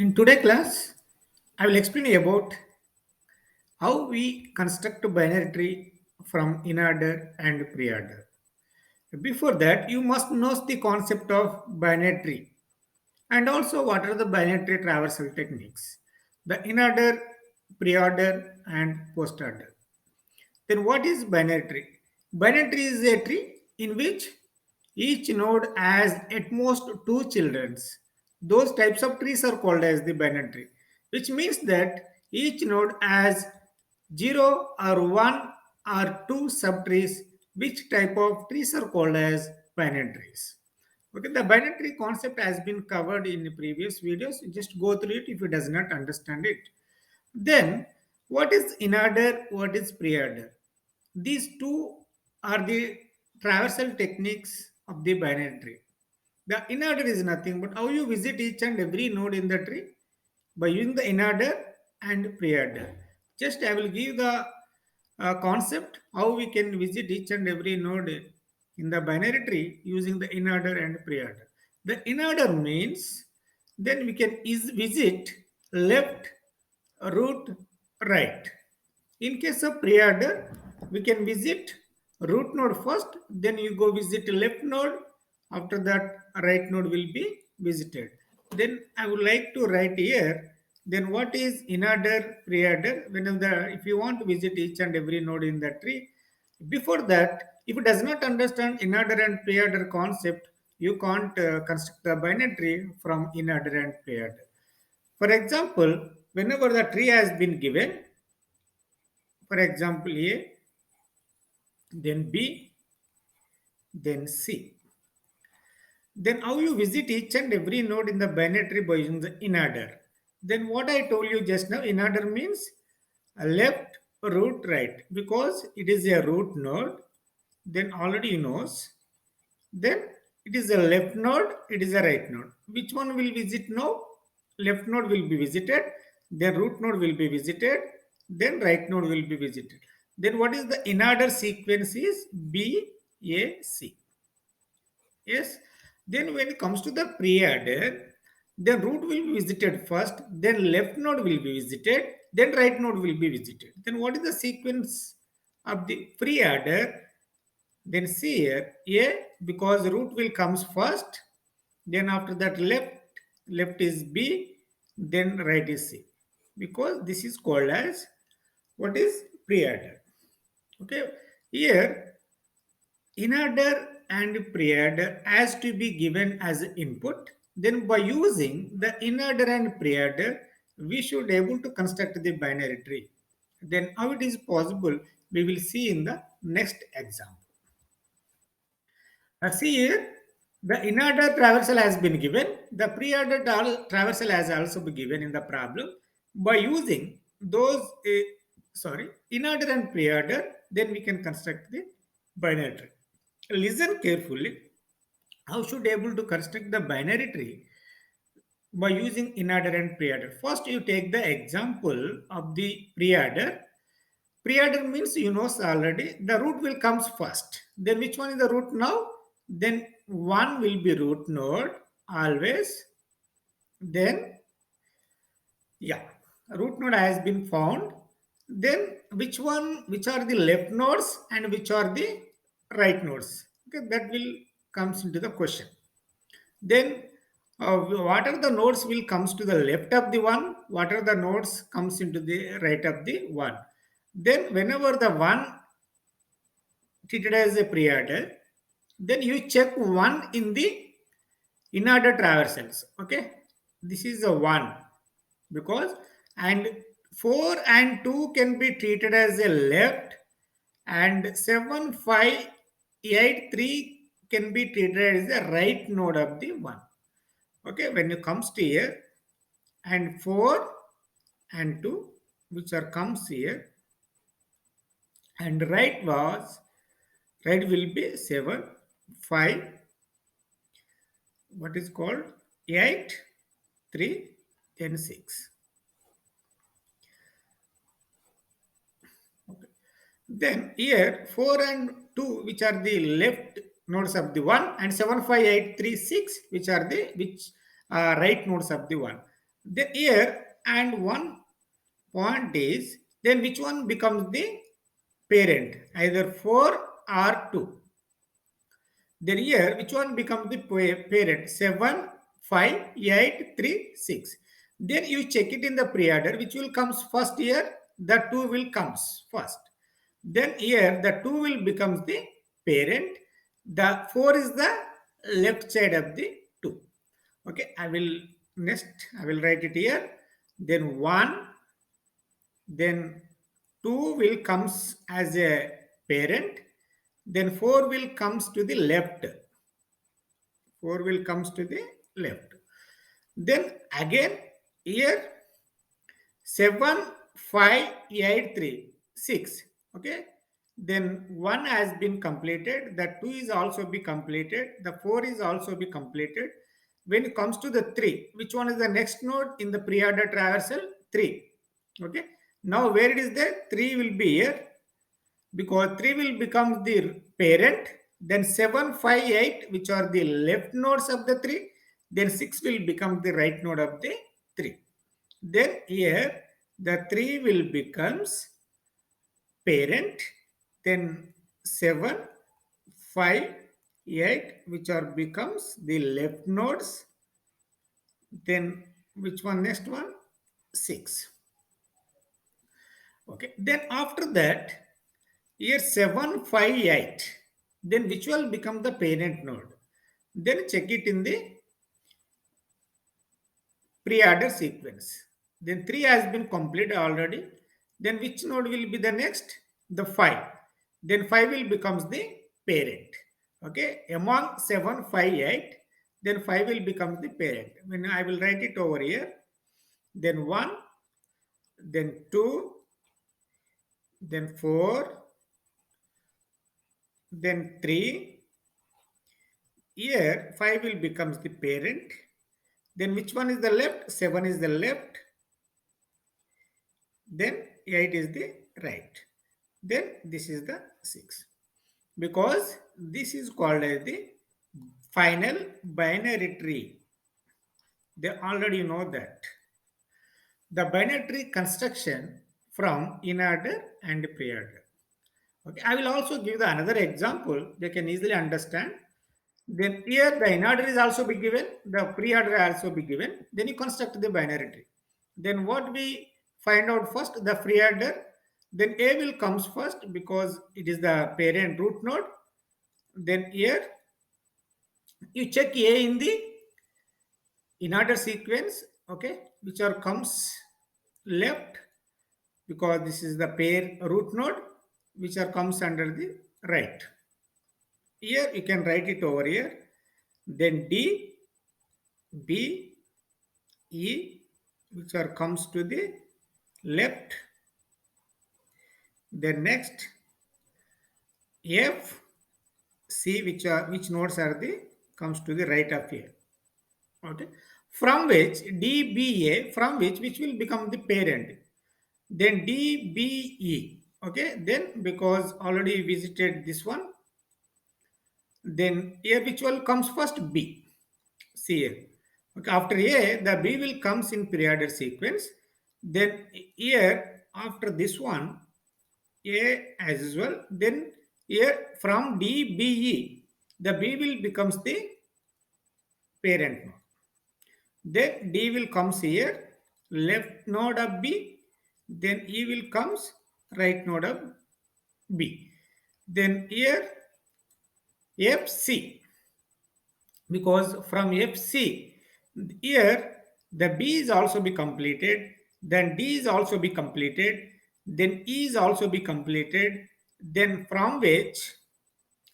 In today's class, I will explain about how we construct a binary tree from inorder and preorder. Before that, you must know the concept of binary tree and also what are the binary tree traversal techniques. The inorder, preorder, and postorder. Then what is binary tree? Binary tree is a tree in which each node has at most two children. Those types of trees are called as the binary tree, which means that each node has 0 or 1 or 2 subtrees, which type of trees are called as binary trees. Okay, the binary tree concept has been covered in the previous videos. Just go through it if you does not understand it. Then, what is inorder? What is preorder? These two are the traversal techniques of the binary tree. The inorder is nothing but how you visit each and every node in the tree by using the inorder and preorder. Just I will give the concept how we can visit each and every node in the binary tree using the inorder and preorder. The inorder means then we can visit left, root, right. In case of preorder, we can visit root node first, then you go visit left node. After that, right node will be visited. Then I would like to write here. Then what is inorder, preorder? Whenever if you want to visit each and every node in the tree, before that, if it does not understand inorder and preorder concept, you can't construct the binary tree from inorder and preorder. For example, whenever the tree has been given, for example, A, then B, then C. Then how you visit each and every node in the binary tree by using the inorder. Then what I told you just now, inorder means a left, root, right. Because it is a root node, then already knows. Then it is a left node, it is a right node. Which one will visit now? Left node will be visited, then root node will be visited, then right node will be visited. Then what is the inorder sequence is B, A, C. Yes. Then when it comes to the preorder, the root will be visited first, then left node will be visited, then right node will be visited. Then what is the sequence of the preorder? Then see here, A, because root will comes first, then after that left is B, then right is C. Because this is called as what is preorder. Okay, here inorder and preorder has to be given as input. Then by using the inorder and preorder, we should able to construct the binary tree. Then how it is possible, we will see in the next example. See here, the inorder traversal has been given. The preorder traversal has also been given in the problem. By using those, inorder and preorder, then we can construct the binary tree. Listen carefully. How should able to construct the binary tree by using inorder and preorder? First, you take the example of the preorder. Preorder means you know already the root will comes first. Then which one is the root now? Then one will be root node always. Then yeah, root node has been found. Then which are the left nodes and which are the right nodes? Okay, that will comes into the question. Then what are the nodes will comes to the left of the one? What are the nodes comes into the right of the one? Then whenever the one treated as a preorder, then you check one in the inorder traversals. Okay, this is a one because and 4 and 2 can be treated as a left and 7, 5, 8, 3 can be treated as the right node of the one. Okay, when it comes to here and 4 and 2 which are comes here and right will be 7, 5, what is called 8, 3, then 6. Okay. Then here 4 and 2 which are the left nodes of the 1 and 7, 5, 8, 3, 6 which are the right nodes of the 1. The here and one point is, then which one becomes the parent, either 4 or 2. Then here, which one becomes the parent? 7, 5, 8, 3, 6. Then you check it in the pre-order, which will comes first here, the 2 will comes first. Then here, the 2 will becomes the parent. The 4 is the left side of the 2. Okay, I will write it here. Then 1, then 2 will comes as a parent. Then 4 will comes to the left. 4 will comes to the left. Then again here 7, 5, 8, 3, 6. Okay. Then 1 has been completed. The 2 is also be completed. The 4 is also be completed. When it comes to the 3, which one is the next node in the pre-order traversal? 3. Okay. Now where it is there? 3 will be here, because 3 will become the parent, then 7, 5, 8, which are the left nodes of the 3, then 6 will become the right node of the 3. Then here the 3 will becomes parent, then 7, 5, 8, which are becomes the left nodes, then which one next one? 6. Okay, then after that, here 7, 5, 8. Then which will become the parent node? Then check it in the pre-order sequence. Then 3 has been completed already. Then which node will be the next? The 5. Then 5 will becomes the parent. Okay, among 7, 5, 8, then 5 will become the parent. When I will write it over here, then 1, then 2, then 4, then 3. Here 5 will becomes the parent. Then which one is the left? 7 is the left. Then 8 is the right. Then this is the 6. Because this is called as the final binary tree. They already know that. The binary tree construction from Inorder and Preorder. Okay, I will also give the another example. They can easily understand. Then here the Inorder is also be given, the Preorder also be given. Then you construct the binary tree. Then what we find out first, the Preorder. Then A will comes first because it is the parent root node. Then here you check A in the Inorder sequence. Okay, which are comes left, because this is the pair root node, which are comes under the right. Here you can write it over here. Then D, B, E, which are comes to the left. Then next F, C, which nodes are the comes to the right of here. Okay, from which D, B, A, from which will become the parent. Then D, B, E. Okay, then because already visited this one, then A which will comes first? B. See here. Okay, after A, the B will comes in preorder sequence. Then here after this one, A as usual. Then here from D, B, E, the B will becomes the parent node. Then D will comes here, left node of B. Then E will comes right node of B. Then here FC, because from FC here the B is also be completed, then D is also be completed, then E is also be completed, then from which,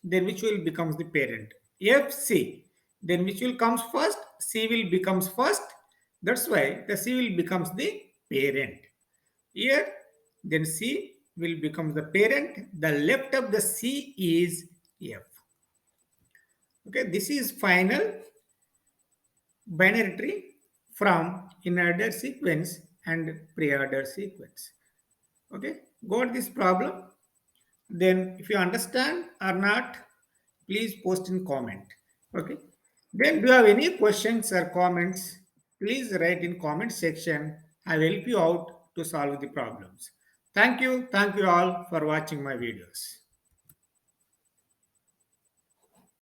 then which will becomes the parent? FC, then which will comes first? C will becomes first. That's why the C will becomes the parent. Here then C will become the parent. The left of the C is F. Okay, this is final binary tree from Inorder sequence and Preorder sequence. Okay, got this problem? Then if you understand or not, please post in comment. Okay, then do you have any questions or comments? Please write in comment section. I will help you out to solve the problems. Thank you. Thank you all for watching my videos.